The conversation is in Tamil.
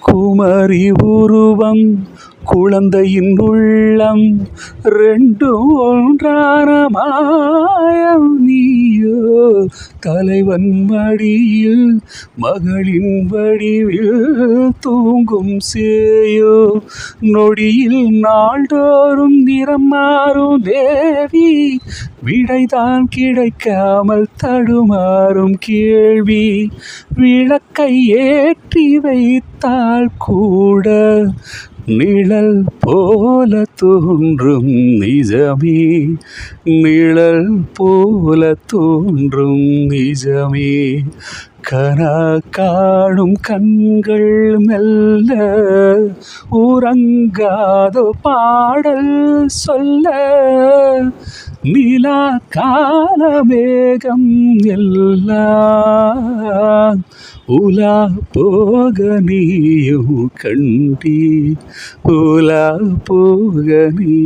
குமரி உருவம் குழந்தையின் உள்ளம் ரெண்டும் ஒன்றான மாயம் நீயோ. தலைவன் மடியில் மகளின் வடிவில் தூங்கும் சேயோ. நொடியில் நாள்தோறும் நிறம் மாறும் தேவி, விடைதான் கிடைக்காமல் தடுமாறும் கேள்வி. விளக்கை ஏற்றி வைத்தால் கூட நிழல் போல தோன்றும் நிஜமே, நிழல் போல தோன்றும் நிஜமே. கனா காணும் கண்கள் மெல்ல உறங்காதோ பாடல் சொல்ல. நிலா கால மேகம் எல்லாம் உலா போக நீயும் கண்டீர், உலா போக நீ